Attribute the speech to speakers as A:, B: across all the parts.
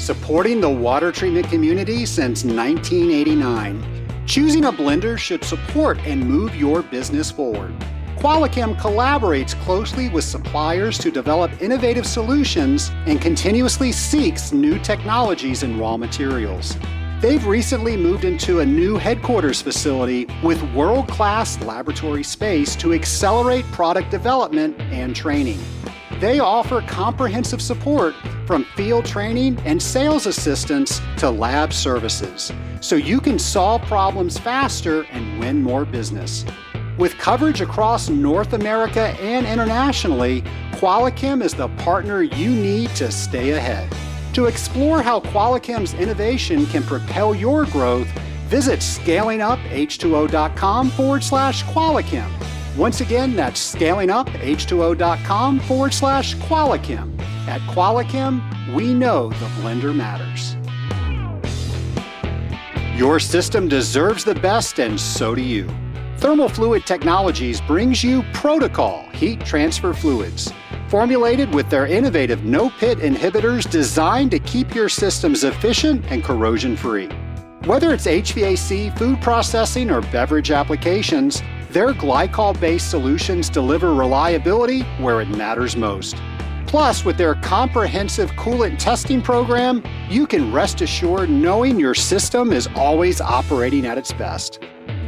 A: supporting the water treatment community since 1989. Choosing a blender should support and move your business forward. Qualichem collaborates closely with suppliers to develop innovative solutions and continuously seeks new technologies and raw materials. They've recently moved into a new headquarters facility with world-class laboratory space to accelerate product development and training. They offer comprehensive support from field training and sales assistance to lab services, so you can solve problems faster and win more business. With coverage across North America and internationally, Qualichem is the partner you need to stay ahead. To explore how Qualichem's innovation can propel your growth, visit scalinguph2o.com/Qualichem. Once again, that's scalinguph2o.com/Qualichem. At Qualichem, we know the blender matters. Your system deserves the best, and so do you. Thermal Fluid Technologies brings you Protocol heat transfer fluids, formulated with their innovative no-pit inhibitors designed to keep your systems efficient and corrosion-free. Whether it's HVAC, food processing, or beverage applications, their glycol-based solutions deliver reliability where it matters most. Plus, with their comprehensive coolant testing program, you can rest assured knowing your system is always operating at its best.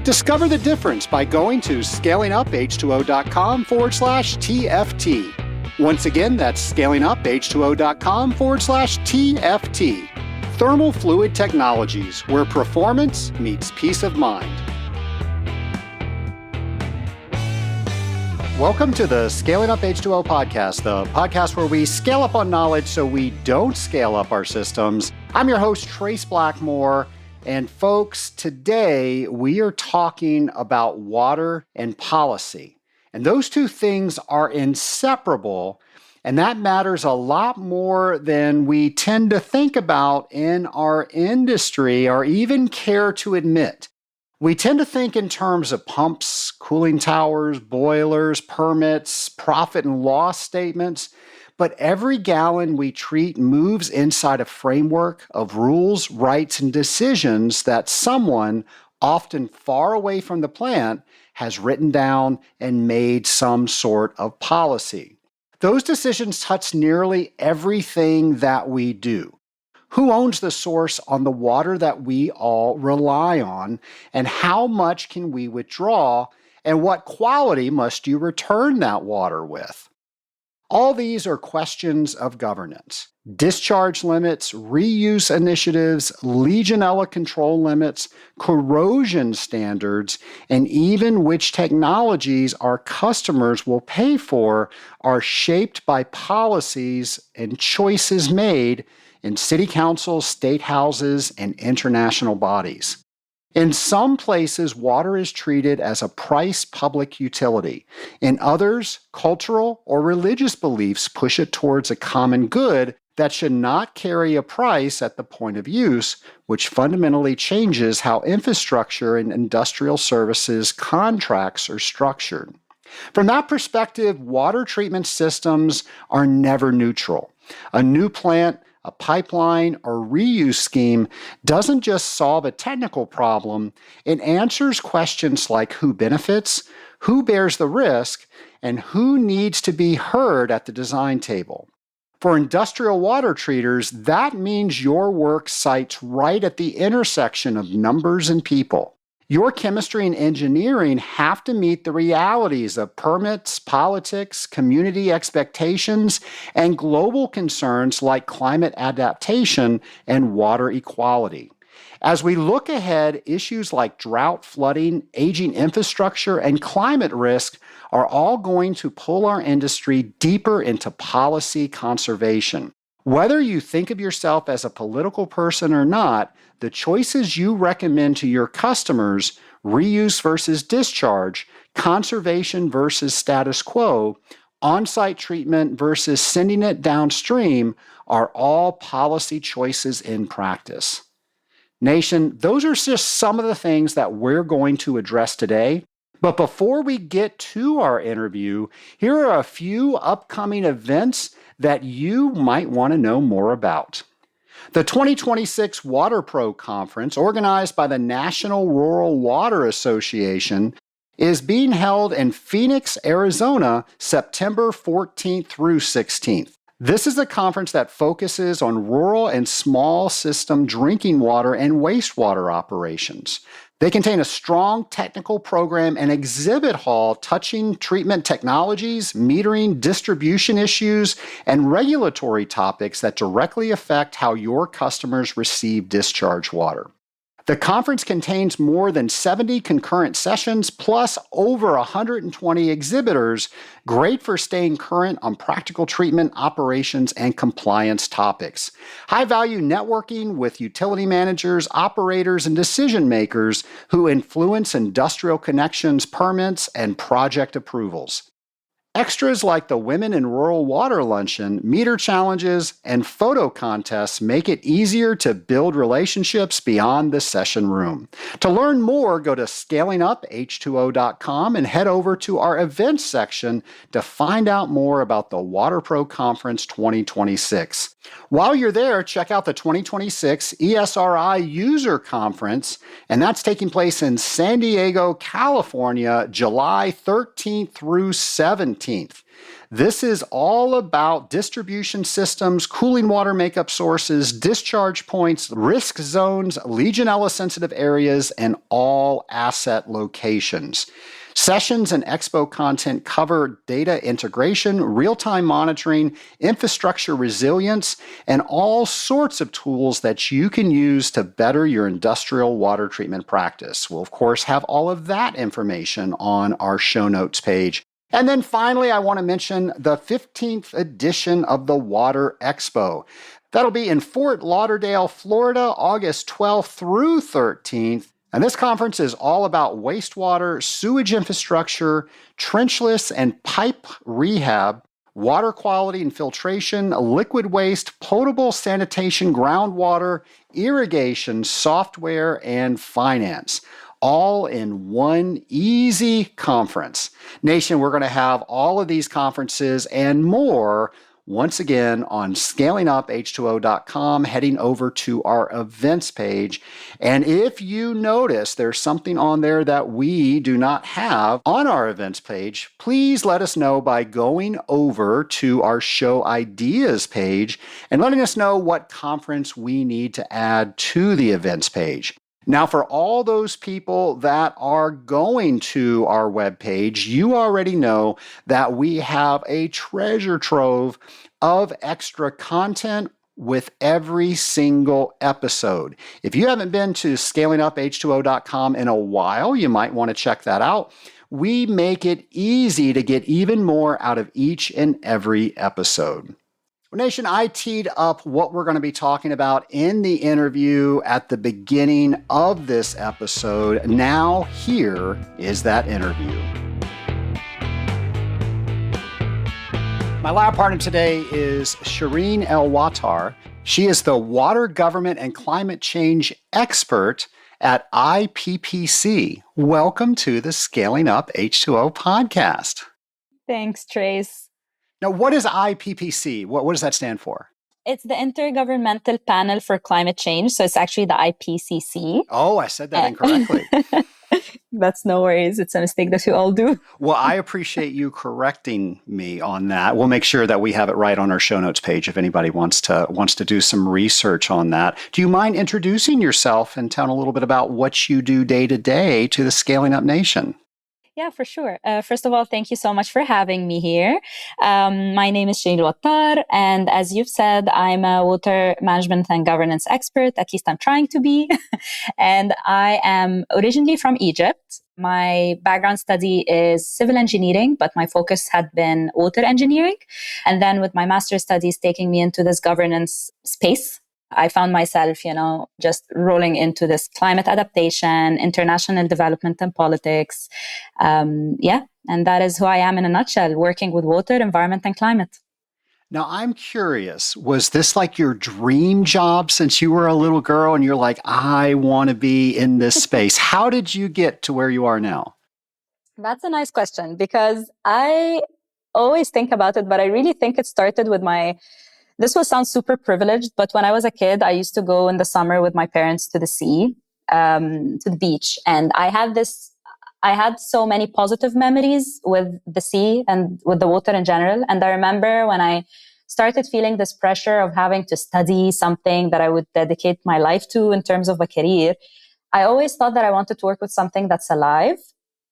A: Discover the difference by going to scalinguph2o.com/TFT. Once again, that's scalinguph2o.com/TFT. Thermal Fluid Technologies, where performance meets peace of mind. Welcome to the Scaling Up H2O podcast, the podcast where we scale up on knowledge so we don't scale up our systems. I'm your host, Trace Blackmore. And folks, today we are talking about water and policy. And those two things are inseparable, and that matters a lot more than we tend to think about in our industry or even care to admit. We tend to think in terms of pumps, cooling towers, boilers, permits, profit and loss statements, but every gallon we treat moves inside a framework of rules, rights, and decisions that someone, often far away from the plant, has written down and made some sort of policy. Those decisions touch nearly everything that we do. Who owns the source on the water that we all rely on, and how much can we withdraw, and what quality must you return that water with? All these are questions of governance. Discharge limits, reuse initiatives, Legionella control limits, corrosion standards, and even which technologies our customers will pay for are shaped by policies and choices made in city councils, state houses, and international bodies. In some places, water is treated as a priced public utility. In others, cultural or religious beliefs push it towards a common good that should not carry a price at the point of use, which fundamentally changes how infrastructure and industrial services contracts are structured. From that perspective, water treatment systems are never neutral. A new plant, a pipeline, or reuse scheme doesn't just solve a technical problem, it answers questions like who benefits, who bears the risk, and who needs to be heard at the design table. For industrial water treaters, that means your work sites right at the intersection of numbers and people. Your chemistry and engineering have to meet the realities of permits, politics, community expectations, and global concerns like climate adaptation and water equality. As we look ahead, issues like drought, flooding, aging infrastructure, and climate risk are all going to pull our industry deeper into policy conservation. Whether you think of yourself as a political person or not, the choices you recommend to your customers, reuse versus discharge, conservation versus status quo, on-site treatment versus sending it downstream, are all policy choices in practice. Nation, those are just some of the things that we're going to address today. But before we get to our interview, here are a few upcoming events that you might want to know more about. The 2026 Water Pro Conference, organized by the National Rural Water Association, is being held in Phoenix, Arizona, September 14th through 16th. This is a conference that focuses on rural and small system drinking water and wastewater operations. They contain a strong technical program and exhibit hall touching treatment technologies, metering, distribution issues, and regulatory topics that directly affect how your customers receive discharge water. The conference contains more than 70 concurrent sessions, plus over 120 exhibitors, great for staying current on practical treatment, operations, and compliance topics. High-value networking with utility managers, operators, and decision makers who influence industrial connections, permits, and project approvals. Extras like the Women in Rural Water Luncheon, meter challenges, and photo contests make it easier to build relationships beyond the session room. To learn more, go to scalinguph2o.com and head over to our events section to find out more about the Water Pro Conference 2026. While you're there, check out the 2026 ESRI User Conference, and that's taking place in San Diego, California, July 13th through 17th. This is all about distribution systems, cooling water makeup sources, discharge points, risk zones, Legionella-sensitive areas, and all asset locations. Sessions and expo content cover data integration, real-time monitoring, infrastructure resilience, and all sorts of tools that you can use to better your industrial water treatment practice. We'll, of course, have all of that information on our show notes page. And then finally, I want to mention the 15th edition of the Water Expo. That'll be in Fort Lauderdale, Florida, August 12th through 13th. And this conference is all about wastewater, sewage infrastructure, trenchless and pipe rehab, water quality and filtration, liquid waste, potable sanitation, groundwater, irrigation, software, and finance. All in one easy conference. Nation, we're going to have all of these conferences and more once again on scalinguph2o.com, heading over to our events page. And if you notice there's something on there that we do not have on our events page, please let us know by going over to our show ideas page and letting us know what conference we need to add to the events page. Now, for all those people that are going to our webpage, you already know that we have a treasure trove of extra content with every single episode. If you haven't been to scalinguph2o.com in a while, you might want to check that out. We make it easy to get even more out of each and every episode. Nation, I teed up what we're going to be talking about in the interview at the beginning of this episode. Now, here is that interview. My lab partner today is Sherine El Wattar. She is the Water, Government, and Climate Change expert at IPPC. Welcome to the Scaling Up H2O podcast.
B: Thanks, Trace.
A: Now, what is IPPC? What does that stand for?
B: It's the Intergovernmental Panel for Climate Change. So it's actually the IPCC.
A: Oh, I said that incorrectly.
B: That's no worries. It's a mistake that we all do.
A: Well, I appreciate you correcting me on that. We'll make sure that we have it right on our show notes page if anybody wants to do some research on that. Do you mind introducing yourself and telling a little bit about what you do day to day to the Scaling Up Nation?
B: Yeah, for sure. First of all, thank you so much for having me here. My name is Sherine El Wattar, and as you've said, I'm a water management and governance expert. At least I'm trying to be. And I am originally from Egypt. My background study is civil engineering, but my focus had been water engineering. And then with my master's studies taking me into this governance space, I found myself, just rolling into this climate adaptation, international development and politics. And that is who I am in a nutshell, working with water, environment, and climate.
A: Now, I'm curious, was this like your dream job since you were a little girl and you're like, I want to be in this space? How did you get to where you are now?
B: That's a nice question because I always think about it, but I really think it started with the This will sound super privileged, but when I was a kid, I used to go in the summer with my parents to the sea, to the beach. And I had so many positive memories with the sea and with the water in general. And I remember when I started feeling this pressure of having to study something that I would dedicate my life to in terms of a career, I always thought that I wanted to work with something that's alive.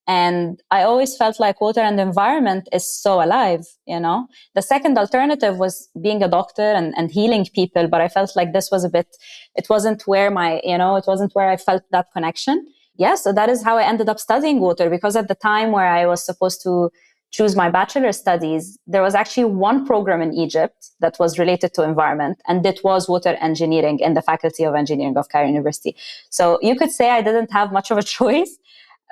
B: And I always felt like water and the environment is so alive, you know? The second alternative was being a doctor and healing people, but I felt like this was it wasn't where it wasn't where I felt that connection. Yeah, so that is how I ended up studying water, because at the time where I was supposed to choose my bachelor studies, there was actually one program in Egypt that was related to environment, and it was water engineering in the Faculty of Engineering of Cairo University. So you could say I didn't have much of a choice,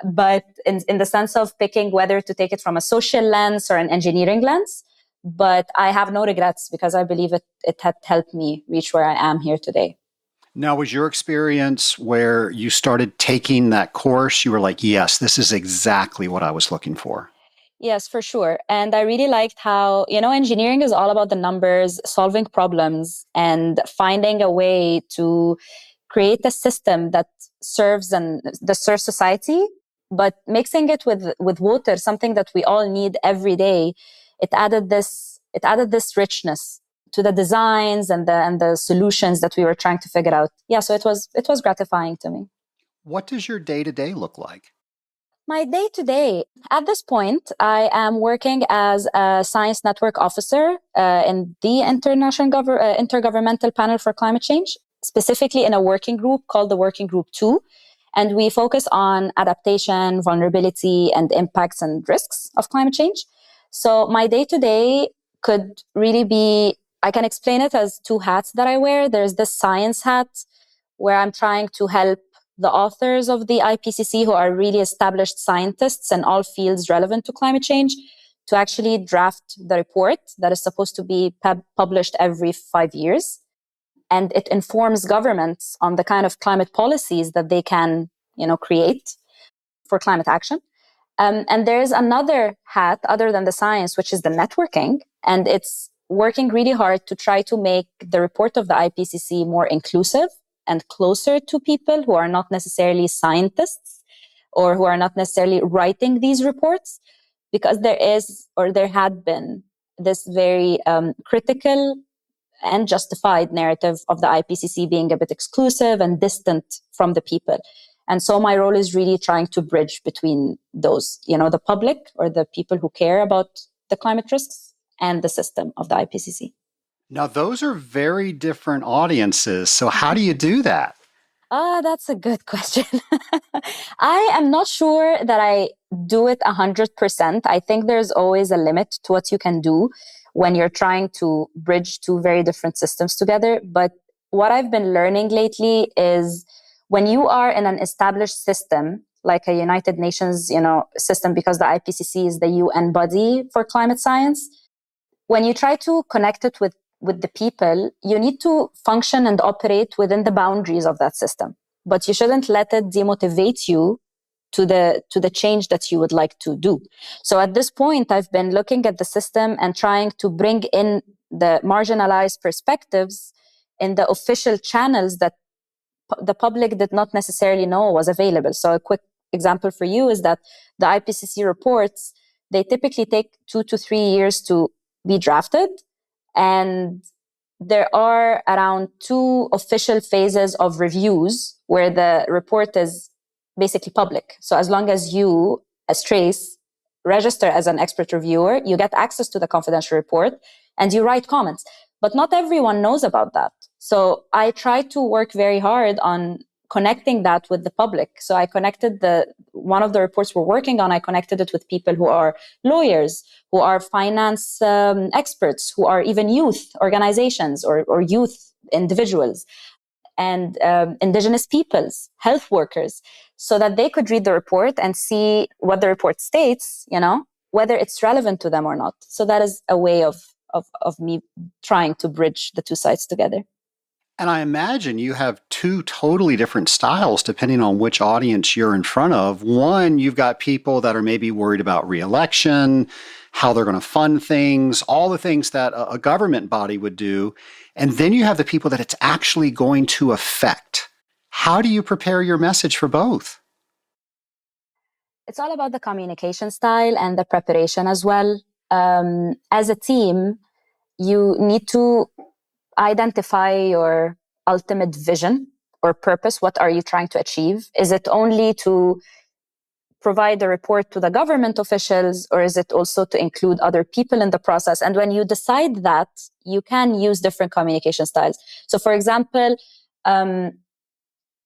B: but in the sense of picking whether to take it from a social lens or an engineering lens. But I have no regrets, because I believe it had helped me reach where I am here today.
A: Now, was your experience where you started taking that course, you were like, yes, this is exactly what I was looking for?
B: Yes, for sure. And I really liked how, engineering is all about the numbers, solving problems, and finding a way to create a system that serves society, but mixing it with water, something that we all need every day. It added this richness to the designs and the solutions that we were trying to figure out. Yeah, so it was gratifying to me.
A: What does your day to day look like?
B: My day to day, at this point, I am working as a science network officer in the Intergovernmental Panel for Climate Change, specifically in a working group called the Working Group 2. And we focus on adaptation, vulnerability, and impacts and risks of climate change. So my day to day could really be, I can explain it as two hats that I wear. There's this science hat where I'm trying to help the authors of the IPCC, who are really established scientists in all fields relevant to climate change, to actually draft the report that is supposed to be published every 5 years. And it informs governments on the kind of climate policies that they can, create for climate action. And there is another hat other than the science, which is the networking. And it's working really hard to try to make the report of the IPCC more inclusive and closer to people who are not necessarily scientists or who are not necessarily writing these reports, because there had been this very critical and justified narrative of the IPCC being a bit exclusive and distant from the people. And so my role is really trying to bridge between those, the public or the people who care about the climate risks and the system of the IPCC.
A: Now, those are very different audiences. So, how do you do that?
B: That's a good question. I am not sure that I do it 100%. I think there's always a limit to what you can do when you're trying to bridge two very different systems together. But what I've been learning lately is when you are in an established system, like a United Nations, system, because the IPCC is the UN body for climate science, when you try to connect it with the people, you need to function and operate within the boundaries of that system. But you shouldn't let it demotivate you to the change that you would like to do. So at this point, I've been looking at the system and trying to bring in the marginalized perspectives in the official channels that the public did not necessarily know was available. So a quick example for you is that the IPCC reports, they typically take 2 to 3 years to be drafted. And there are around 2 official phases of reviews where the report is basically public. So as long as you, as Trace, register as an expert reviewer, you get access to the confidential report and you write comments. But not everyone knows about that. So I try to work very hard on connecting that with the public. So I connected one of the reports we're working on, I connected it with people who are lawyers, who are finance experts, who are even youth organizations or youth individuals, and indigenous peoples, health workers, so that they could read the report and see what the report states, whether it's relevant to them or not. So that is a way of me trying to bridge the two sides together.
A: And I imagine you have 2 totally different styles depending on which audience you're in front of. One, you've got people that are maybe worried about re-election, how they're going to fund things, all the things that a government body would do. And then you have the people that it's actually going to affect. How do you prepare your message for both?
B: It's all about the communication style and the preparation as well. As a team, you need to identify your ultimate vision or purpose. What are you trying to achieve? Is it only to provide a report to the government officials, or is it also to include other people in the process? And when you decide that, you can use different communication styles. So, for example,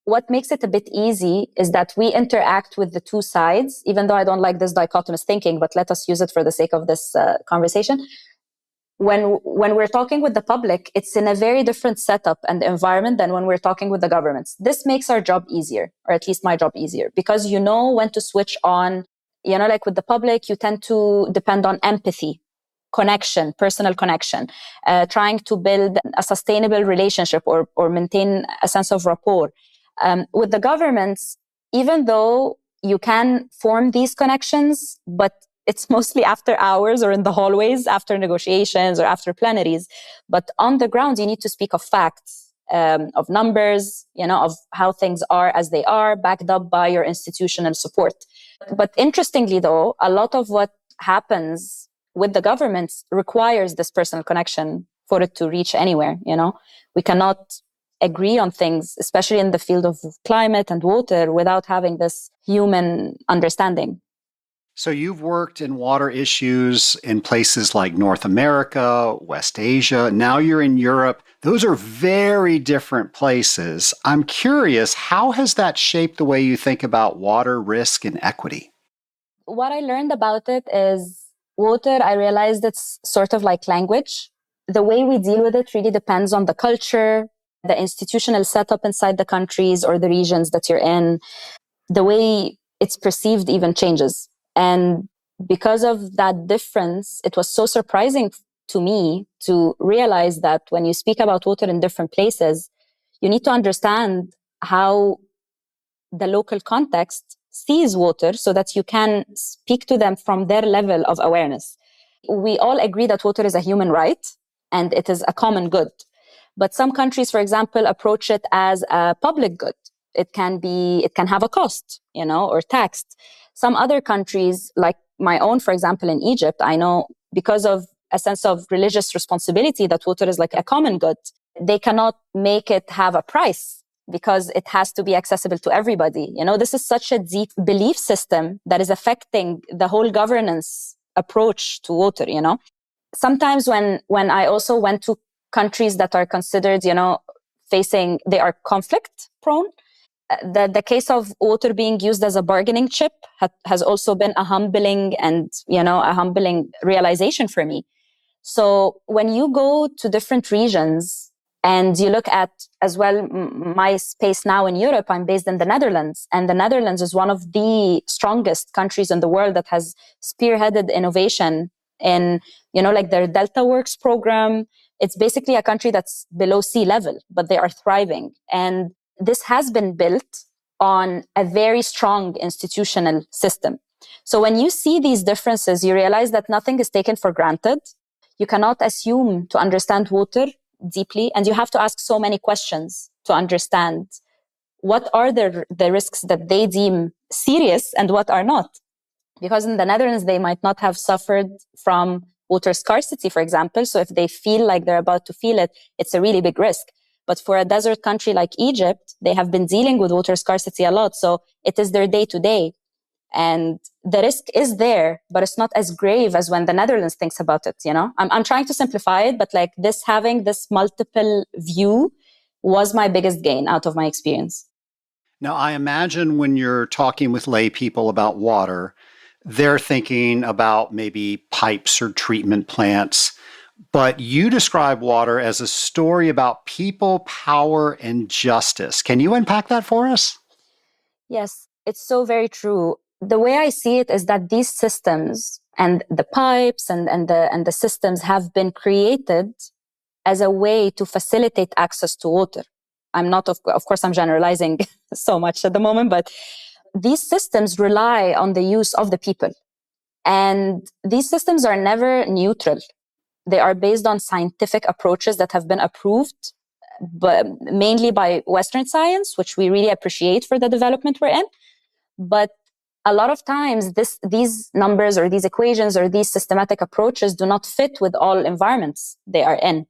B: what makes it a bit easy is that we interact with the two sides, even though I don't like this dichotomous thinking, but let us use it for the sake of this conversation. When we're talking with the public, it's in a very different setup and environment than when we're talking with the governments. This makes our job easier, or at least my job easier, because you know when to switch on. Like with the public, you tend to depend on empathy, connection, personal connection, trying to build a sustainable relationship or maintain a sense of rapport. With the governments, even though you can form these connections, but it's mostly after hours or in the hallways, after negotiations or after plenaries. But on the ground, you need to speak of facts, of numbers, of how things are as they are, backed up by your institutional support. But interestingly, though, a lot of what happens with the governments requires this personal connection for it to reach anywhere. We cannot agree on things, especially in the field of climate and water, without having this human understanding.
A: So you've worked in water issues in places like North America, West Asia. Now you're in Europe. Those are very different places. I'm curious, how has that shaped the way you think about water risk and equity?
B: What I learned about it is water, I realized it's sort of like language. The way we deal with it really depends on the culture, the institutional setup inside the countries or the regions that you're in. The way it's perceived even changes. And because of that difference, it was so surprising to me to realize that when you speak about water in different places, you need to understand how the local context sees water so that you can speak to them from their level of awareness. We all agree that water is a human right and it is a common good. But some countries, for example, approach it as a public good. It can have a cost, or taxed. Some other countries, like my own, for example, in Egypt, I know because of a sense of religious responsibility that water is like a common good, they cannot make it have a price because it has to be accessible to everybody. This is such a deep belief system that is affecting the whole governance approach to water. Sometimes when I also went to countries that are considered, they are conflict prone, the case of water being used as a bargaining chip has also been a humbling realization for me. So when you go to different regions and you look at as well my space now in Europe, I'm based in the Netherlands, and the Netherlands is one of the strongest countries in the world that has spearheaded innovation in, like their Delta Works program. It's basically a country that's below sea level, but they are thriving. And this has been built on a very strong institutional system. So when you see these differences, you realize that nothing is taken for granted. You cannot assume to understand water deeply, and you have to ask so many questions to understand what are the risks that they deem serious and what are not. Because in the Netherlands, they might not have suffered from water scarcity, for example. So if they feel like they're about to feel it, it's a really big risk. But for a desert country like Egypt, they have been dealing with water scarcity a lot. So it is their day to day. And the risk is there, but it's not as grave as when the Netherlands thinks about it. I'm trying to simplify it, but like having this multiple view was my biggest gain out of my experience.
A: Now, I imagine when you're talking with lay people about water, they're thinking about maybe pipes or treatment plants. But you describe water as a story about people, power, and justice. Can you unpack that for us?
B: Yes, it's so very true. The way I see it is that these systems and the pipes and the systems have been created as a way to facilitate access to water. I'm not, of course, I'm generalizing so much at the moment, but these systems rely on the use of the people. And these systems are never neutral. They are based on scientific approaches that have been approved, but mainly by Western science, which we really appreciate for the development we're in. But a lot of times these numbers or these equations or these systematic approaches do not fit with all environments they are in.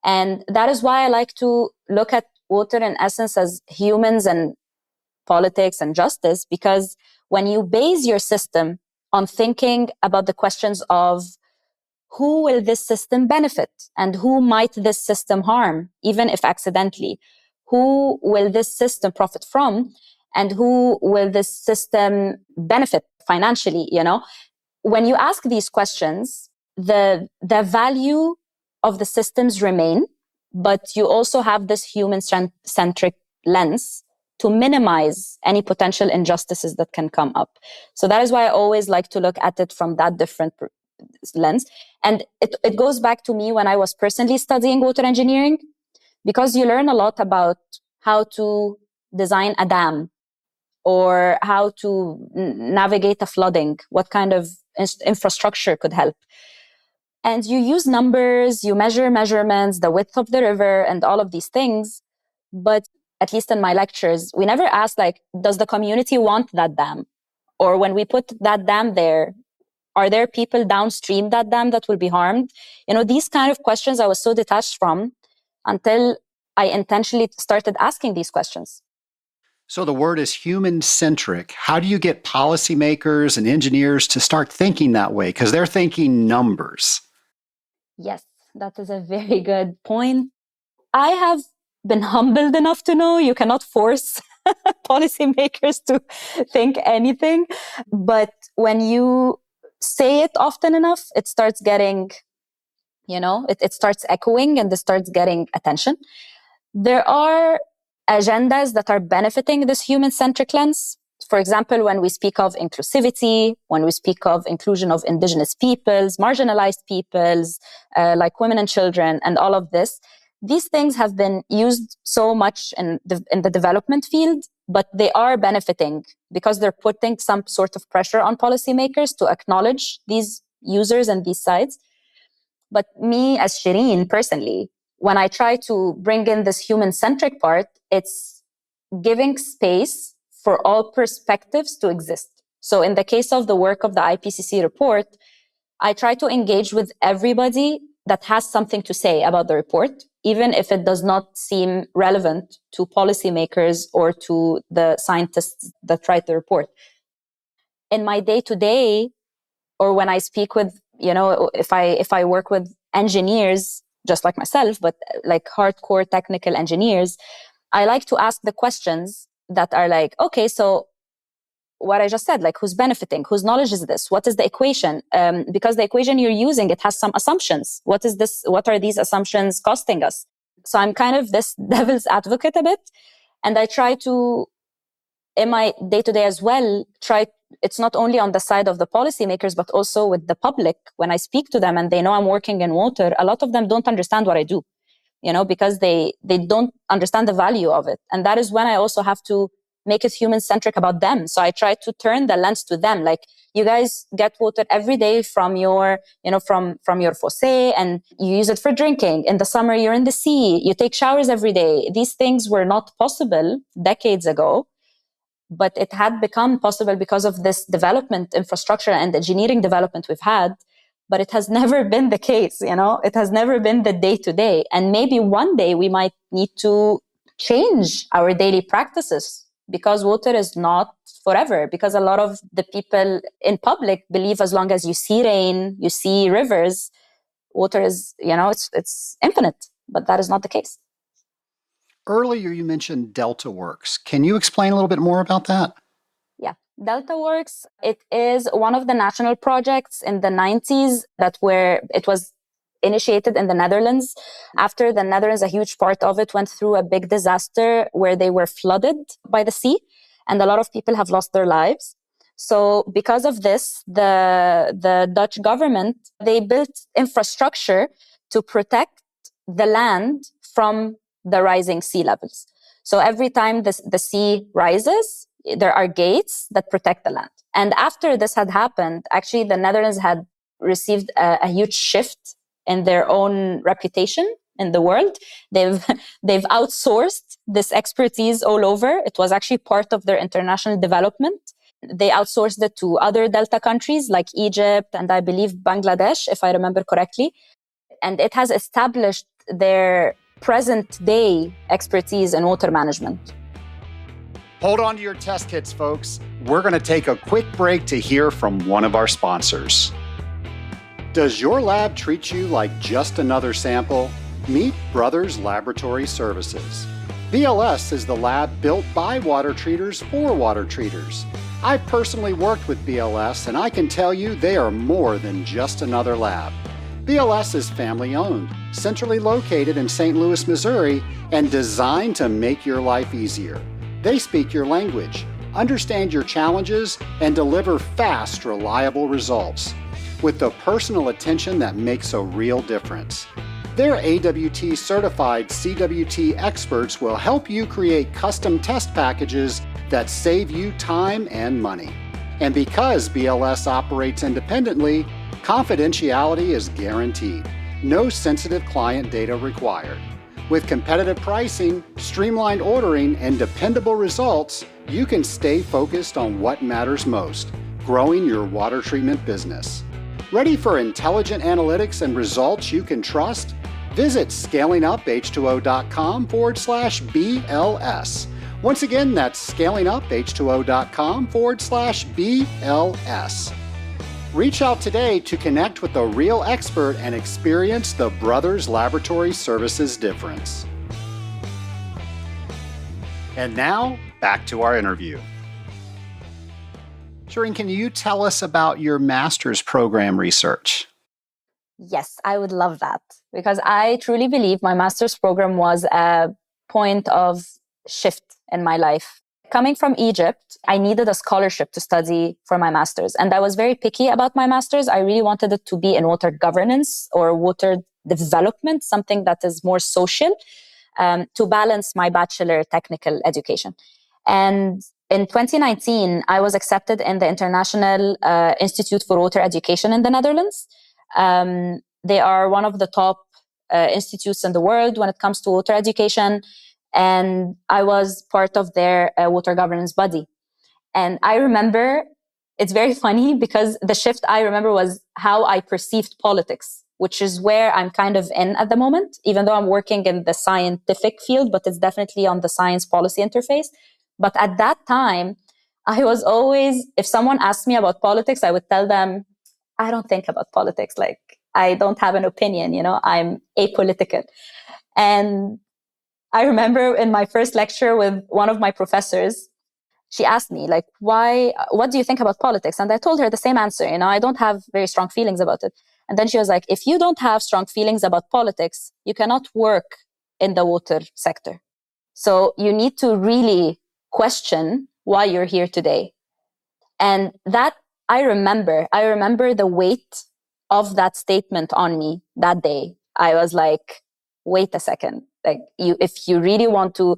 B: And that is why I like to look at water in essence as humans and politics and justice, because when you base your system on thinking about the questions of who will this system benefit and who might this system harm, even if accidentally, who will this system profit from and who will this system benefit financially, when you ask these questions, the value of the systems remain, but you also have this human centric lens to minimize any potential injustices that can come up. So that is why I always like to look at it from that different lens. And it goes back to me when I was personally studying water engineering, because you learn a lot about how to design a dam or how to navigate a flooding, what kind of infrastructure could help. And you use numbers, you measure measurements, the width of the river, and all of these things. But at least in my lectures, we never ask, like, does the community want that dam? Or when we put that dam there, are there people downstream that dam that will be harmed? These kind of questions I was so detached from until I intentionally started asking these questions.
A: So the word is human-centric. How do you get policymakers and engineers to start thinking that way? Because they're thinking numbers.
B: Yes, that is a very good point. I have been humbled enough to know you cannot force policymakers to think anything. But when you say it often enough, it starts getting, it starts echoing and it starts getting attention. There are agendas that are benefiting this human-centric lens. For example, when we speak of inclusivity, when we speak of inclusion of indigenous peoples, marginalized peoples, like women and children, and all of this, these things have been used so much in the development field, but they are benefiting because they're putting some sort of pressure on policymakers to acknowledge these users and these sides. But me, as Sherine, personally, when I try to bring in this human-centric part, it's giving space for all perspectives to exist. So in the case of the work of the IPCC report, I try to engage with everybody that has something to say about the report, even if it does not seem relevant to policymakers or to the scientists that write the report. In my day-to-day, or when I speak with, if I work with engineers, just like myself, but like hardcore technical engineers, I like to ask the questions that are like, okay, so what I just said, like who's benefiting, whose knowledge is this, what is the equation? Because the equation you're using, it has some assumptions. What is this? What are these assumptions costing us? So I'm kind of this devil's advocate a bit. And I try to, in my day-to-day as well, it's not only on the side of the policymakers, but also with the public. When I speak to them and they know I'm working in water, a lot of them don't understand what I do, because they don't understand the value of it. And that is when I also have to make it human-centric about them. So I try to turn the lens to them. Like, you guys get water every day from your, from your fosse, and you use it for drinking. In the summer, you're in the sea. You take showers every day. These things were not possible decades ago, but it had become possible because of this development, infrastructure and engineering development we've had. But it has never been the case, it has never been the day-to-day. And maybe one day we might need to change our daily practices, because water is not forever, because a lot of the people in public believe as long as you see rain, you see rivers, water is, it's infinite, but that is not the case.
A: Earlier, you mentioned Delta Works. Can you explain a little bit more about that?
B: Yeah. Delta Works, it is one of the national projects in the 90s it was initiated in the Netherlands. After the Netherlands, a huge part of it went through a big disaster where they were flooded by the sea, and a lot of people have lost their lives. So because of this, the Dutch government, they built infrastructure to protect the land from the rising sea levels. So every time the sea rises, There are gates that protect the land. And after this had happened, actually, the Netherlands had received a huge shift in their own reputation in the world. They've outsourced this expertise all over. It was actually part of their international development. They outsourced it to other Delta countries like Egypt and I believe Bangladesh, if I remember correctly. And it has established their present day expertise in water management.
A: Hold on to your test kits, folks. We're going to take a quick break to hear from one of our sponsors. Does your lab treat you like just another sample? Meet Brothers Laboratory Services. BLS is the lab built by water treaters for water treaters. I've personally worked with BLS, and I can tell you they are more than just another lab. BLS is family-owned, centrally located in St. Louis, Missouri, and designed to make your life easier. They speak your language, understand your challenges, and deliver fast, reliable results with the personal attention that makes a real difference. Their AWT certified CWT experts will help you create custom test packages that save you time and money. And because BLS operates independently, confidentiality is guaranteed. No sensitive client data required. With competitive pricing, streamlined ordering, and dependable results, you can stay focused on what matters most, growing your water treatment business. Ready for intelligent analytics and results you can trust? Visit scalinguph2o.com/BLS. Once again, that's scalinguph2o.com/BLS. Reach out today to connect with a real expert and experience the Brothers Laboratory Services difference. And now, back to our interview. Sherine, can you tell us about your master's program research?
B: Yes, I would love that, because I truly believe my master's program was a point of shift in my life. Coming from Egypt, I needed a scholarship to study for my master's. And I was very picky about my master's. I really wanted it to be in water governance or water development, something that is more social, to balance my bachelor technical education. And in 2019, I was accepted in the International Institute for Water Education in the Netherlands. They are one of the top institutes in the world when it comes to water education. And I was part of their water governance body. And I remember, it's very funny because the shift I remember was how I perceived politics, which is where I'm kind of in at the moment, even though I'm working in the scientific field, but it's definitely on the science policy interface. But at that time, I was always, if someone asked me about politics, I would tell them, I don't think about politics. Like, I don't have an opinion, I'm apolitical. And I remember in my first lecture with one of my professors, she asked me, like, what do you think about politics? And I told her the same answer, I don't have very strong feelings about it. And then she was like, if you don't have strong feelings about politics, you cannot work in the water sector. So you need to really question why you're here today. And that I remember the weight of that statement on me that day. I was like, wait a second. Like, if you really want to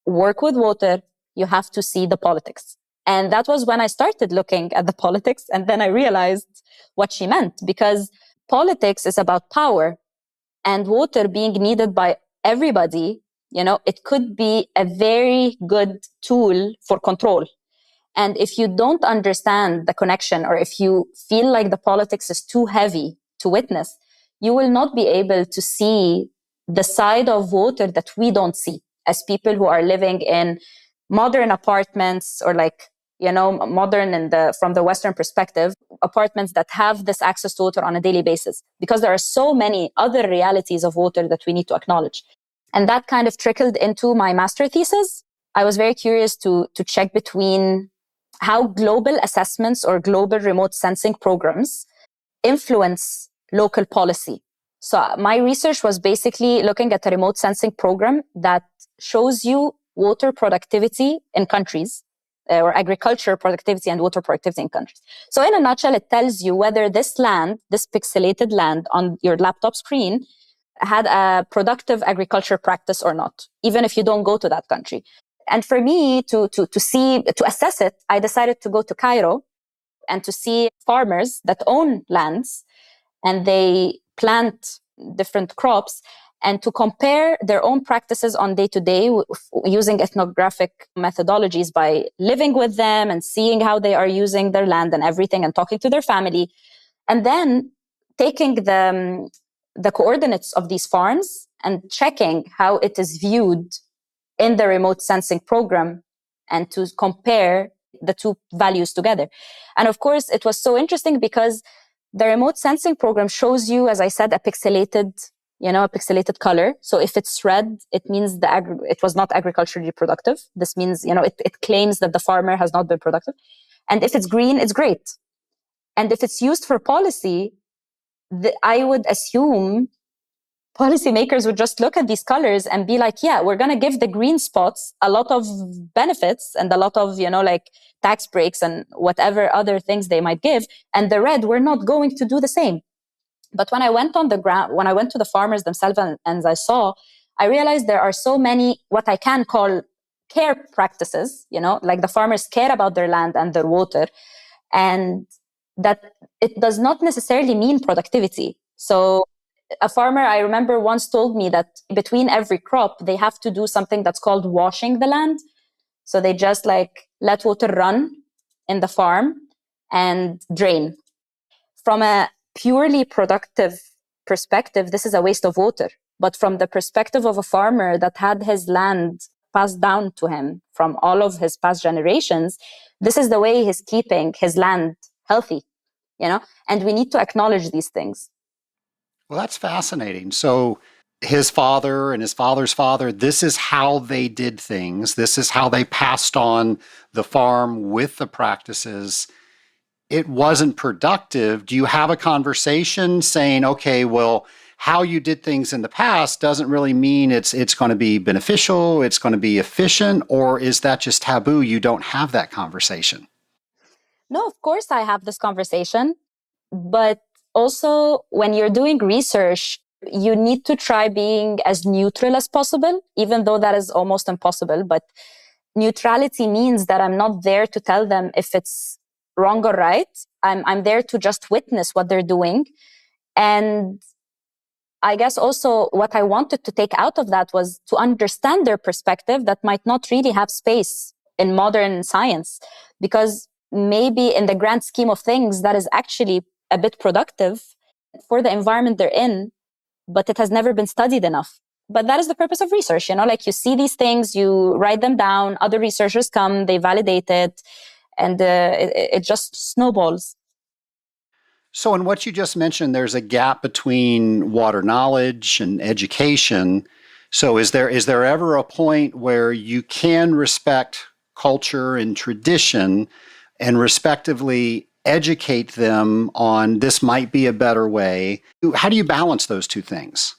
B: work with water, you have to see the politics. And that was when I started looking at the politics. And then I realized what she meant, because politics is about power, and water being needed by everybody, it could be a very good tool for control. And if you don't understand the connection, or if you feel like the politics is too heavy to witness, you will not be able to see the side of water that we don't see as people who are living in modern apartments, or modern from the Western perspective, apartments that have this access to water on a daily basis, because there are so many other realities of water that we need to acknowledge. And that kind of trickled into my master thesis. I was very curious to check between how global assessments or global remote sensing programs influence local policy. So my research was basically looking at a remote sensing program that shows you water productivity in countries, or agriculture productivity and water productivity in countries. So in a nutshell, it tells you whether this pixelated land on your laptop screen had a productive agriculture practice or not, even if you don't go to that country. And for me to assess it, I decided to go to Cairo and to see farmers that own lands and they plant different crops, and to compare their own practices on day to day using ethnographic methodologies by living with them and seeing how they are using their land and everything and talking to their family. And then taking the coordinates of these farms and checking how it is viewed in the remote sensing program and to compare the two values together. And of course, it was so interesting because the remote sensing program shows you, as I said, a pixelated color. So if it's red, it means it was not agriculturally productive. This means, it claims that the farmer has not been productive. And if it's green, it's great. And if it's used for policy, I would assume policymakers would just look at these colors and be like, yeah, we're going to give the green spots a lot of benefits and a lot of, tax breaks and whatever other things they might give. And the red, we're not going to do the same. But when I went on the ground, when I went to the farmers themselves and I saw, I realized there are so many, what I can call care practices, like the farmers care about their land and their water. And that it does not necessarily mean productivity. So a farmer, I remember, once told me that between every crop, they have to do something that's called washing the land. So they just let water run in the farm and drain. From a purely productive perspective, this is a waste of water. But from the perspective of a farmer that had his land passed down to him from all of his past generations, this is the way he's keeping his land healthy, and we need to acknowledge these things.
A: Well, that's fascinating. So his father and his father's father, this is how they did things. This is how they passed on the farm with the practices. It wasn't productive. Do you have a conversation saying, okay, well, how you did things in the past doesn't really mean it's going to be beneficial, it's going to be efficient, or is that just taboo? You don't have that conversation?
B: No, of course I have this conversation. But also, when you're doing research, you need to try being as neutral as possible, even though that is almost impossible. But neutrality means that I'm not there to tell them if it's wrong or right. I'm there to just witness what they're doing. And I guess also what I wanted to take out of that was to understand their perspective that might not really have space in modern science, because maybe in the grand scheme of things, that is actually a bit productive for the environment they're in, but it has never been studied enough. But that is the purpose of research, you see these things, you write them down, other researchers come, they validate it, and it just snowballs.
A: So, in what you just mentioned, there's a gap between water knowledge and education. So, is there ever a point where you can respect culture and tradition and respectively educate them on this might be a better way? How do you balance those two things?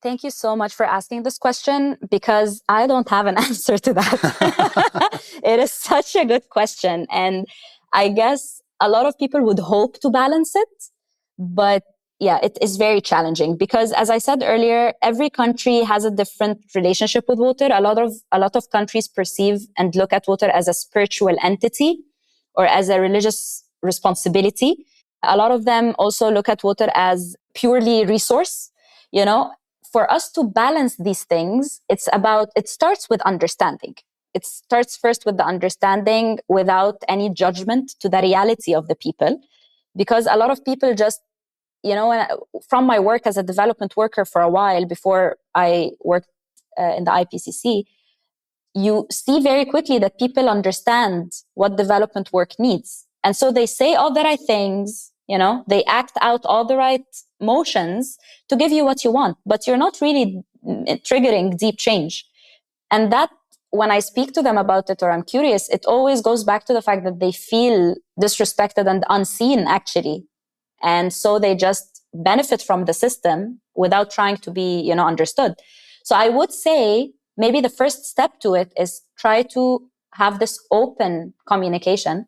B: Thank you so much for asking this question, because I don't have an answer to that. It is such a good question. And I guess a lot of people would hope to balance it. But yeah, it is very challenging because, as I said earlier, every country has a different relationship with water. A lot of countries perceive and look at water as a spiritual entity or as a religious responsibility. A lot of them also look at water as purely resource, you know. For us to balance these things, it starts with understanding. It starts first with the understanding without any judgment to the reality of the people. Because a lot of people just, from my work as a development worker for a while before I worked in the IPCC, you see very quickly that people understand what development work needs. And so they say all the right things, they act out all the right motions to give you what you want, but you're not really triggering deep change. And that, when I speak to them about it or I'm curious, it always goes back to the fact that they feel disrespected and unseen, actually. And so they just benefit from the system without trying to be, understood. So I would say maybe the first step to it is try to have this open communication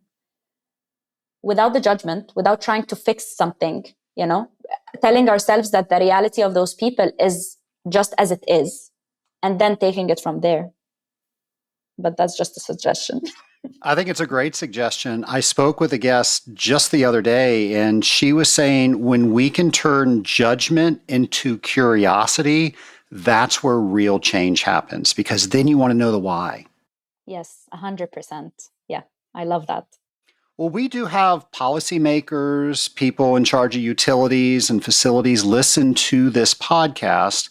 B: without the judgment, without trying to fix something, telling ourselves that the reality of those people is just as it is, and then taking it from there. but that's just a suggestion.
A: I think it's a great suggestion. I spoke with a guest just the other day, and she was saying when we can turn judgment into curiosity, that's where real change happens, because then you want to know the why.
B: Yes, 100%. Yeah, I love that.
A: Well, we do have policymakers, people in charge of utilities and facilities listen to this podcast.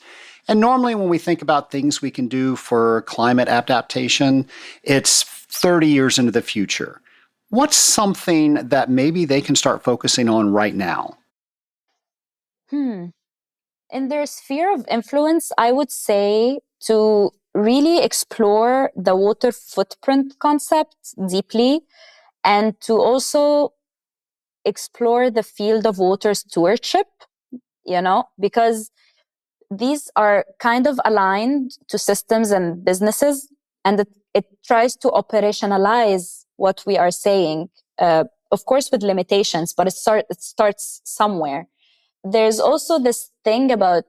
A: And normally, when we think about things we can do for climate adaptation, it's 30 years into the future. What's something that maybe they can start focusing on right now?
B: In their sphere of influence, I would say to really explore the water footprint concept deeply, and to also explore the field of water stewardship, because these are kind of aligned to systems and businesses, and it tries to operationalize what we are saying, of course, with limitations, but it starts somewhere. There's also this thing about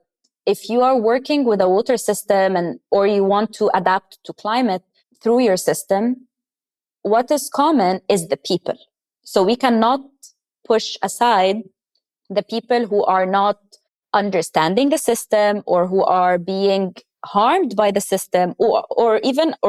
B: if you are working with a water system or you want to adapt to climate through your system, what is common is the people. So we cannot push aside the people who are not understanding the system or who are being harmed by the system or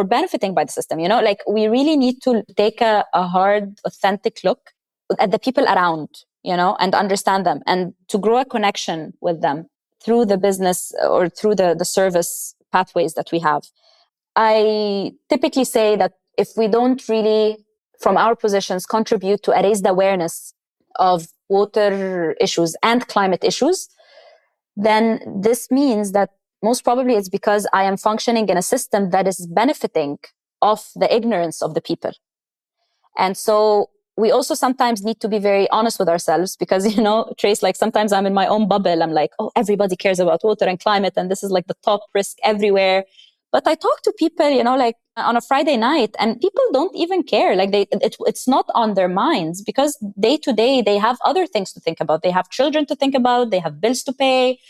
B: benefiting by the system. Like we really need to take a hard, authentic look at the people around, and understand them and to grow a connection with them through the business or through the service pathways that we have. I typically say that if we don't really, from our positions, contribute to raise the awareness of water issues and climate issues, then this means that most probably it's because I am functioning in a system that is benefiting of the ignorance of the people. And so we also sometimes need to be very honest with ourselves because, Trace, like sometimes I'm in my own bubble. I'm like, oh, everybody cares about water and climate, and this is like the top risk everywhere. But I talk to people, like on a Friday night, and people don't even care. Like it's not on their minds because day to day they have other things to think about. They have children to think about. They have bills to pay.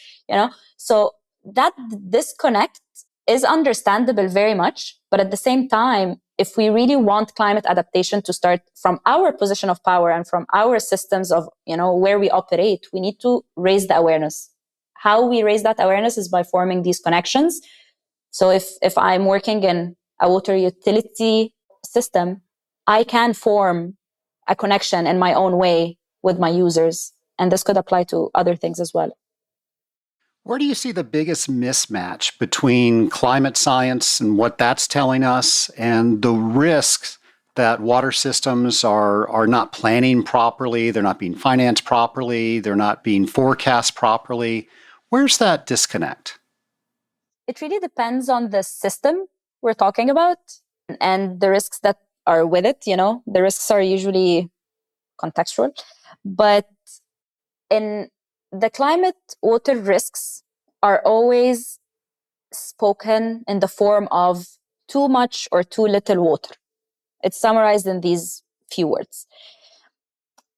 B: So that disconnect is understandable very much. But at the same time, if we really want climate adaptation to start from our position of power and from our systems of, where we operate, we need to raise the awareness. How we raise that awareness is by forming these connections. So if I'm working in a water utility system, I can form a connection in my own way with my users. And this could apply to other things as well.
A: Where do you see the biggest mismatch between climate science and what that's telling us and the risks that water systems are not planning properly, they're not being financed properly, they're not being forecast properly? Where's that disconnect?
B: It really depends on the system we're talking about and the risks that are with it. The risks are usually contextual. But in the climate, water risks are always spoken in the form of too much or too little water. It's summarized in these few words.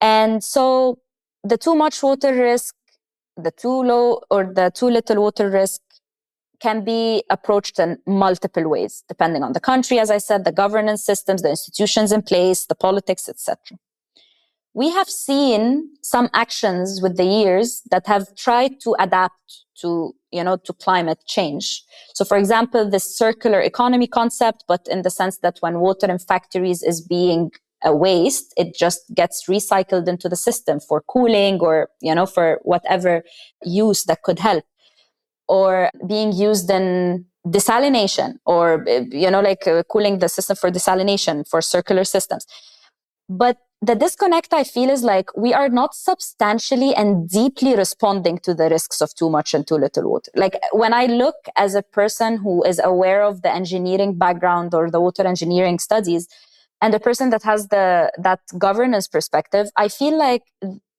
B: And so the too much water risk, the too low or the too little water risk can be approached in multiple ways, depending on the country, as I said, the governance systems, the institutions in place, the politics, etc. We have seen some actions with the years that have tried to adapt to climate change. So, for example, the circular economy concept, but in the sense that when water in factories is being a waste, it just gets recycled into the system for cooling or, for whatever use that could help. Or being used in desalination or, cooling the system for desalination for circular systems. But the disconnect I feel is like we are not substantially and deeply responding to the risks of too much and too little water. Like when I look as a person who is aware of the engineering background or the water engineering studies and a person that has that governance perspective, I feel like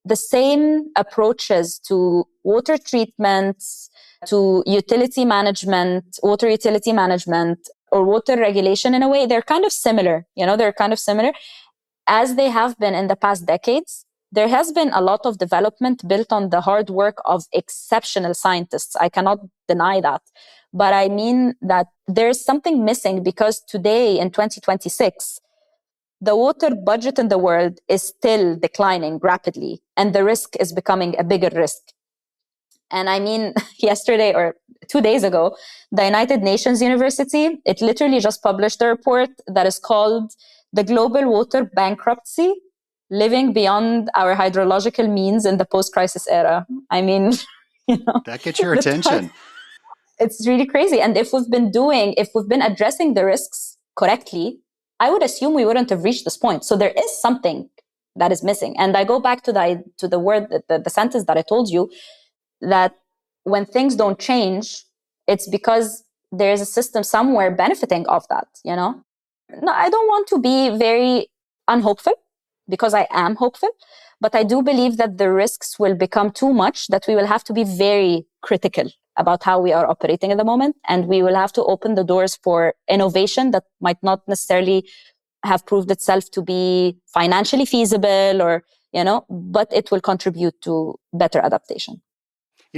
B: the same approaches to water treatments, to utility management, water utility management, or water regulation in a way, they're kind of similar. They're kind of similar as they have been in the past decades. there has been a lot of development built on the hard work of exceptional scientists. I cannot deny that. But I mean that there's something missing, because today in 2026, the water budget in the world is still declining rapidly, and the risk is becoming a bigger risk. And I mean, yesterday or 2 days ago, the United Nations University, it literally just published a report that is called The Global Water Bankruptcy, Living Beyond Our Hydrological Means in the Post-Crisis Era. I mean,
A: That gets your attention.
B: It's really crazy. And if we've been addressing the risks correctly, I would assume we wouldn't have reached this point. So there is something that is missing. And I go back to the word, the sentence that I told you, that when things don't change, it's because there's a system somewhere benefiting of that, No, I don't want to be very unhopeful, because I am hopeful, but I do believe that the risks will become too much, that we will have to be very critical about how we are operating at the moment. And we will have to open the doors for innovation that might not necessarily have proved itself to be financially feasible but it will contribute to better adaptation.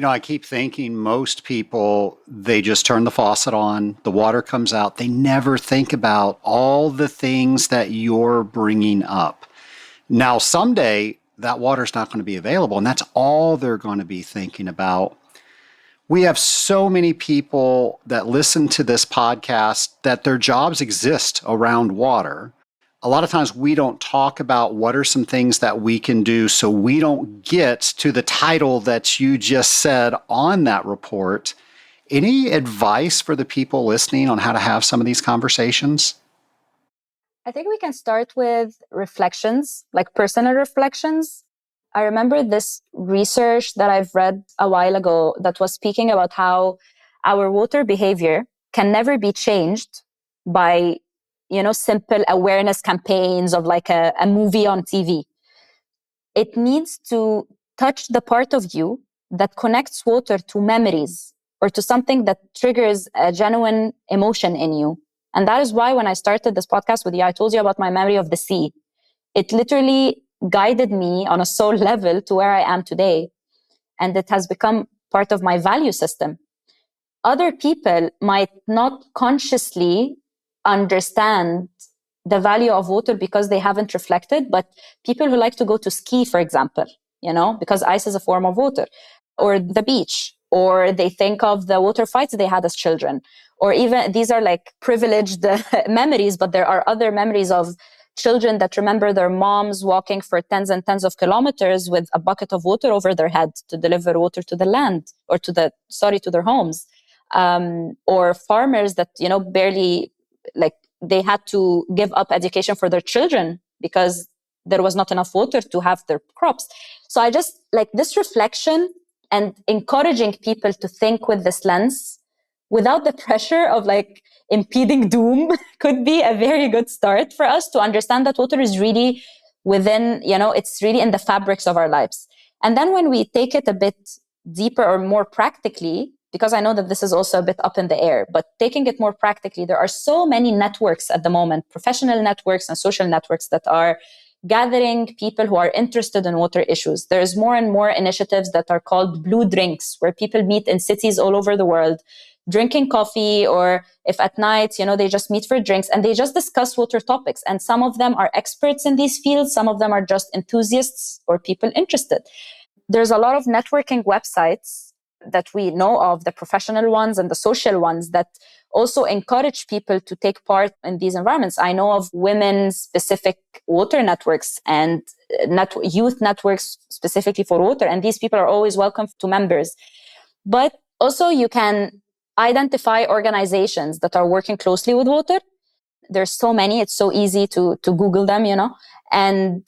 A: I keep thinking most people, they just turn the faucet on, the water comes out. They never think about all the things that you're bringing up. Now, someday that water's not going to be available, and that's all they're going to be thinking about. We have so many people that listen to this podcast that their jobs exist around water. A lot of times we don't talk about what are some things that we can do so we don't get to the title that you just said on that report. Any advice for the people listening on how to have some of these conversations?
B: I think we can start with reflections, like personal reflections. I remember this research that I've read a while ago that was speaking about how our water behavior can never be changed by simple awareness campaigns of like a movie on TV. It needs to touch the part of you that connects water to memories or to something that triggers a genuine emotion in you. And that is why when I started this podcast with you, I told you about my memory of the sea. It literally guided me on a soul level to where I am today. And it has become part of my value system. Other people might not consciously understand the value of water because they haven't reflected, but people who like to go to ski, for example, because ice is a form of water, or the beach, or they think of the water fights they had as children, or even these are like privileged memories, but there are other memories of children that remember their moms walking for tens and tens of kilometers with a bucket of water over their head to deliver water to the land or to their homes. Or farmers that, barely, like, they had to give up education for their children because there was not enough water to have their crops. So I just like this reflection and encouraging people to think with this lens without the pressure of like impeding doom could be a very good start for us to understand that water is really within, it's really in the fabrics of our lives. And then when we take it a bit deeper or more practically, because I know that this is also a bit up in the air, but taking it more practically, there are so many networks at the moment, professional networks and social networks that are gathering people who are interested in water issues. There's more and more initiatives that are called blue drinks, where people meet in cities all over the world, drinking coffee, or if at night, they just meet for drinks and they just discuss water topics. And some of them are experts in these fields. Some of them are just enthusiasts or people interested. There's a lot of networking websites that we know of, the professional ones and the social ones, that also encourage people to take part in these environments. I know of women-specific water networks and youth networks specifically for water, and these people are always welcome to members. But also you can identify organizations that are working closely with water. There's so many, it's so easy to Google them, and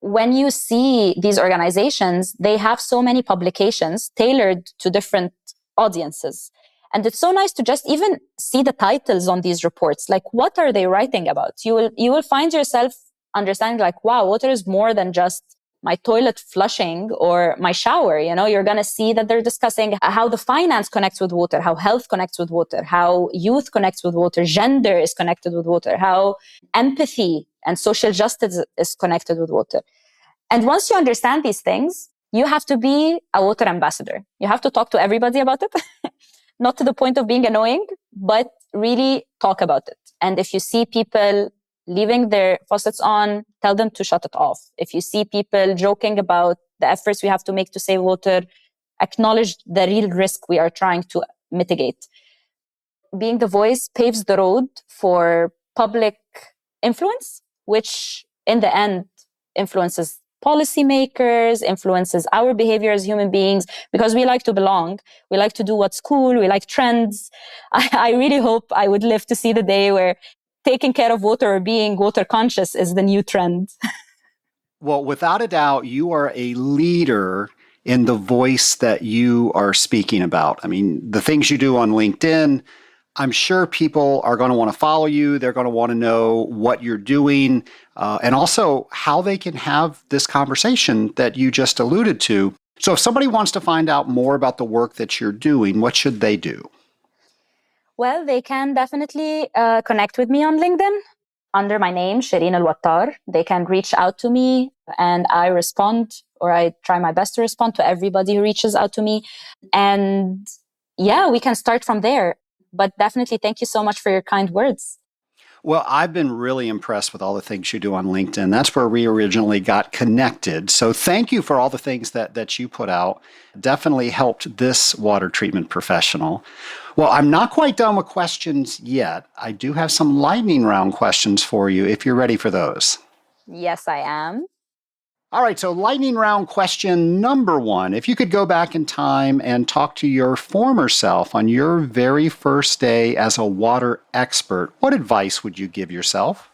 B: when you see these organizations, they have so many publications tailored to different audiences. And it's so nice to just even see the titles on these reports. Like, what are they writing about? You will find yourself understanding like, wow, water is more than just my toilet flushing or my shower. You're going to see that they're discussing how the finance connects with water, how health connects with water, how youth connects with water, gender is connected with water, how empathy and social justice is connected with water. And once you understand these things, you have to be a water ambassador. You have to talk to everybody about it, not to the point of being annoying, but really talk about it. And if you see people leaving their faucets on, tell them to shut it off. If you see people joking about the efforts we have to make to save water, acknowledge the real risk we are trying to mitigate. Being the voice paves the road for public influence, which in the end influences policymakers, influences our behavior as human beings, because we like to belong. We like to do what's cool. We like trends. I really hope I would live to see the day where taking care of water or being water conscious is the new trend.
A: Well, without a doubt, you are a leader in the voice that you are speaking about. I mean, the things you do on LinkedIn, I'm sure people are going to want to follow you. They're going to want to know what you're doing and also how they can have this conversation that you just alluded to. So if somebody wants to find out more about the work that you're doing, what should they do?
B: Well, they can definitely connect with me on LinkedIn under my name, Sherine El Wattar. They can reach out to me and I respond, or I try my best to respond to everybody who reaches out to me. And yeah, we can start from there. But definitely, thank you so much for your kind words.
A: Well, I've been really impressed with all the things you do on LinkedIn. That's where we originally got connected. So thank you for all the things that you put out. Definitely helped this water treatment professional. Well, I'm not quite done with questions yet. I do have some lightning round questions for you if you're ready for those.
B: Yes, I am.
A: All right, so lightning round question number one. If you could go back in time and talk to your former self on your very first day as a water expert, what advice would you give yourself?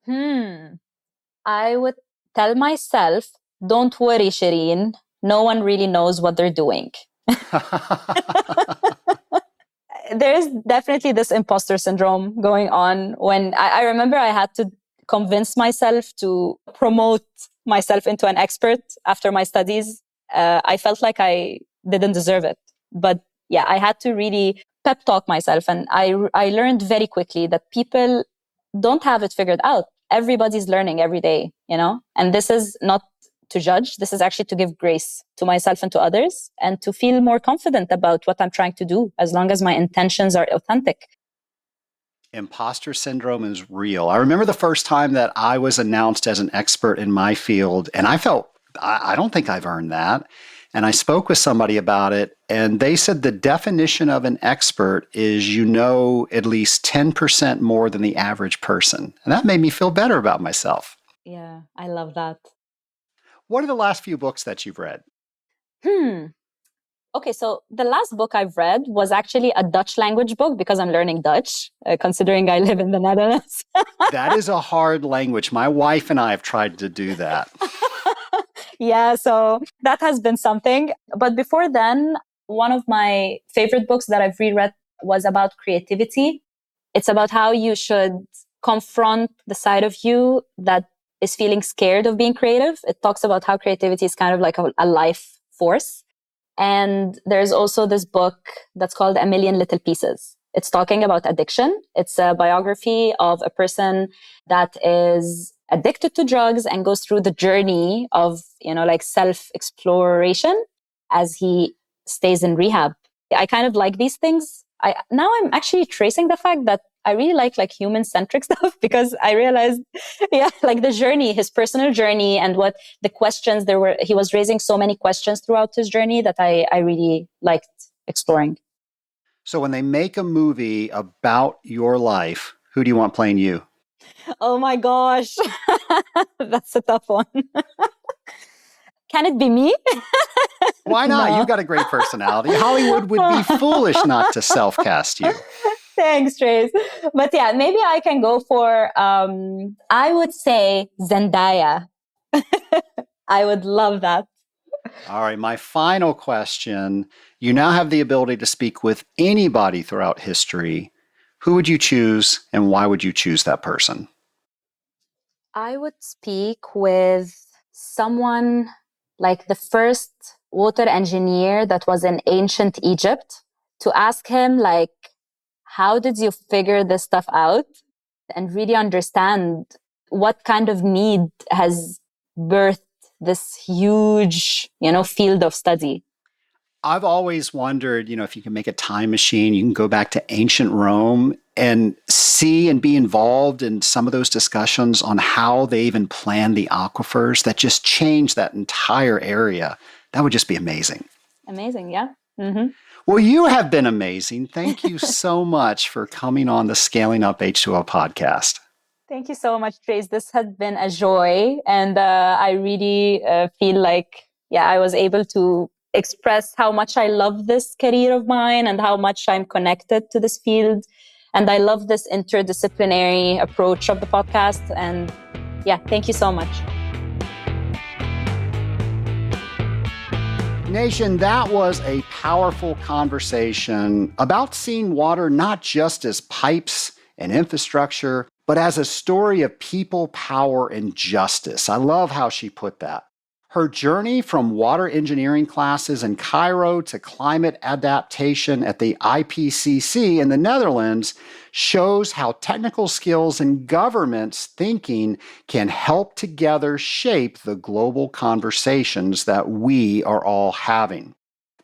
B: I would tell myself, don't worry, Shireen. No one really knows what they're doing. There is definitely this imposter syndrome going on when I remember I had to convince myself to promote myself into an expert after my studies. I felt like I didn't deserve it. But yeah, I had to really pep talk myself. And I learned very quickly that people don't have it figured out. Everybody's learning every day, you know? And this is not to judge. This is actually to give grace to myself and to others and to feel more confident about what I'm trying to do as long as my intentions are authentic.
A: Imposter syndrome is real. I remember the first time that I was announced as an expert in my field, and I felt, I don't think I've earned that. And I spoke with somebody about it, and they said the definition of an expert is you know at least 10% more than the average person. And that made me feel better about myself.
B: Yeah, I love that.
A: What are the last few books that you've read?
B: Okay, so the last book I've read was actually a Dutch language book because I'm learning Dutch, considering I live in the Netherlands.
A: That is a hard language. My wife and I have tried to do that.
B: Yeah, so that has been something. But before then, one of my favorite books that I've reread was about creativity. It's about how you should confront the side of you that is feeling scared of being creative. It talks about how creativity is kind of like a life force. And there's also this book that's called A Million Little Pieces. It's talking about addiction. It's a biography of a person that is addicted to drugs and goes through the journey of, like self-exploration as he stays in rehab. I kind of like these things. Now I'm actually tracing the fact that I really like human-centric stuff because I realized, like the journey, his personal journey and what the questions he was raising so many questions throughout his journey that I really liked exploring.
A: So when they make a movie about your life, who do you want playing you?
B: Oh my gosh, that's a tough one. Can it be me?
A: Why not?
B: No.
A: You got a great personality. Hollywood would be foolish not to self-cast you.
B: Thanks, Trace. But yeah, maybe I can go for, I would say Zendaya. I would love that.
A: All right, my final question. You now have the ability to speak with anybody throughout history. Who would you choose and why would you choose that person?
B: I would speak with someone like the first water engineer that was in ancient Egypt to ask him, like, how did you figure this stuff out? And really understand what kind of need has birthed this huge, field of study.
A: I've always wondered, if you can make a time machine, you can go back to ancient Rome and see and be involved in some of those discussions on how they even planned the aquifers that just changed that entire area. That would just be amazing.
B: Amazing, yeah. Mm-hmm.
A: Well, you have been amazing. Thank you so much for coming on the Scaling Up H2O podcast.
B: Thank you so much, Trace. This has been a joy. And I really feel like, I was able to express how much I love this career of mine and how much I'm connected to this field. And I love this interdisciplinary approach of the podcast. And thank you so much.
A: Nation, that was a powerful conversation about seeing water not just as pipes and infrastructure, but as a story of people, power, and justice. I love how she put that. Her journey from water engineering classes in Cairo to climate adaptation at the IPCC in the Netherlands shows how technical skills and government's thinking can help together shape the global conversations that we are all having.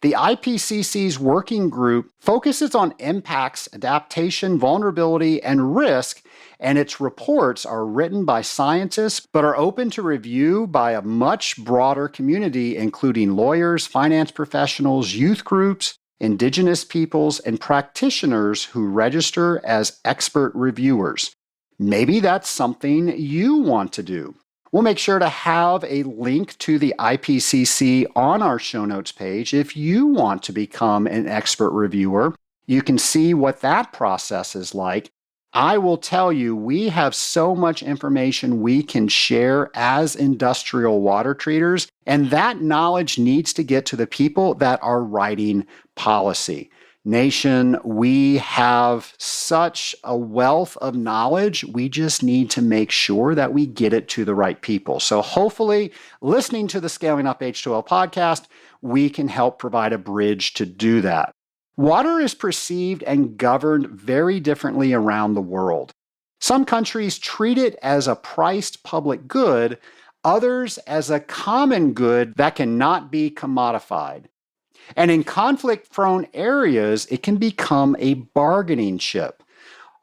A: The IPCC's working group focuses on impacts, adaptation, vulnerability, and risk, and its reports are written by scientists but are open to review by a much broader community, including lawyers, finance professionals, youth groups, indigenous peoples, and practitioners who register as expert reviewers. Maybe that's something you want to do. We'll make sure to have a link to the IPCC on our show notes page. If you want to become an expert reviewer, you can see what that process is like. I will tell you, we have so much information we can share as industrial water treaters, and that knowledge needs to get to the people that are writing policy. Nation, we have such a wealth of knowledge. We just need to make sure that we get it to the right people. So hopefully, listening to the Scaling Up H2O podcast, we can help provide a bridge to do that. Water is perceived and governed very differently around the world. Some countries treat it as a priced public good, others as a common good that cannot be commodified. And in conflict-prone areas, it can become a bargaining chip,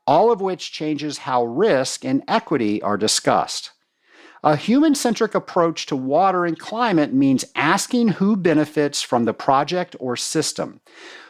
A: all of which changes how risk and equity are discussed. A human-centric approach to water and climate means asking who benefits from the project or system,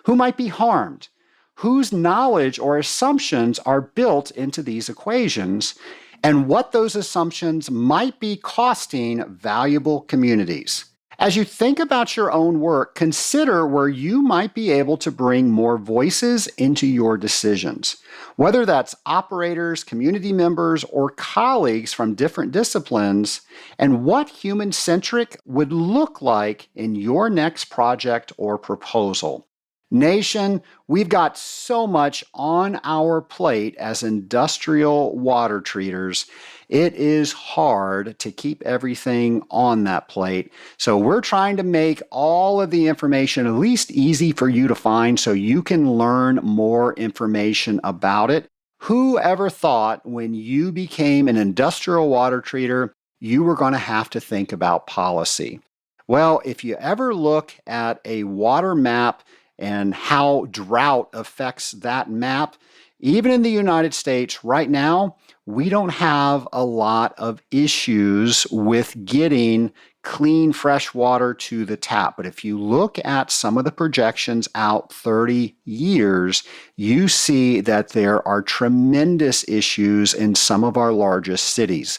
A: who might be harmed, whose knowledge or assumptions are built into these equations, and what those assumptions might be costing valuable communities. As you think about your own work, consider where you might be able to bring more voices into your decisions, whether that's operators, community members, or colleagues from different disciplines, and what human-centric would look like in your next project or proposal. Nation, we've got so much on our plate as industrial water treaters. It is hard to keep everything on that plate. So we're trying to make all of the information at least easy for you to find so you can learn more information about it. Who ever thought when you became an industrial water treater, you were going to have to think about policy? Well, if you ever look at a water map and how drought affects that map, even in the United States right now, we don't have a lot of issues with getting clean, fresh water to the tap. But if you look at some of the projections out 30 years, you see that there are tremendous issues in some of our largest cities.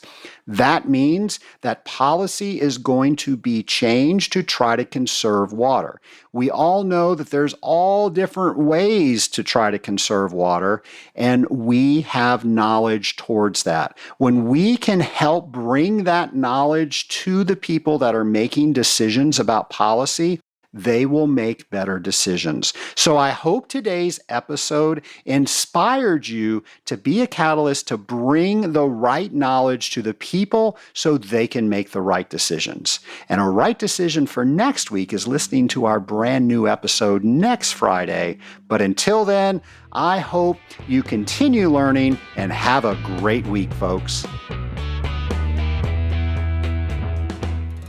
A: That means that policy is going to be changed to try to conserve water. We all know that there's all different ways to try to conserve water, and we have knowledge towards that. When we can help bring that knowledge to the people that are making decisions about policy, they will make better decisions. So I hope today's episode inspired you to be a catalyst to bring the right knowledge to the people so they can make the right decisions. And a right decision for next week is listening to our brand new episode next Friday. But until then, I hope you continue learning and have a great week, folks.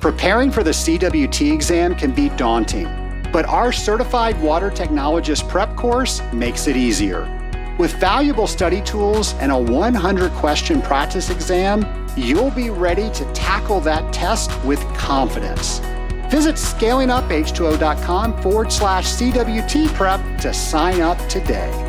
A: Preparing for the CWT exam can be daunting, but our Certified Water Technologist Prep course makes it easier. With valuable study tools and a 100-question practice exam, you'll be ready to tackle that test with confidence. Visit scalinguph2o.com/CWT prep to sign up today.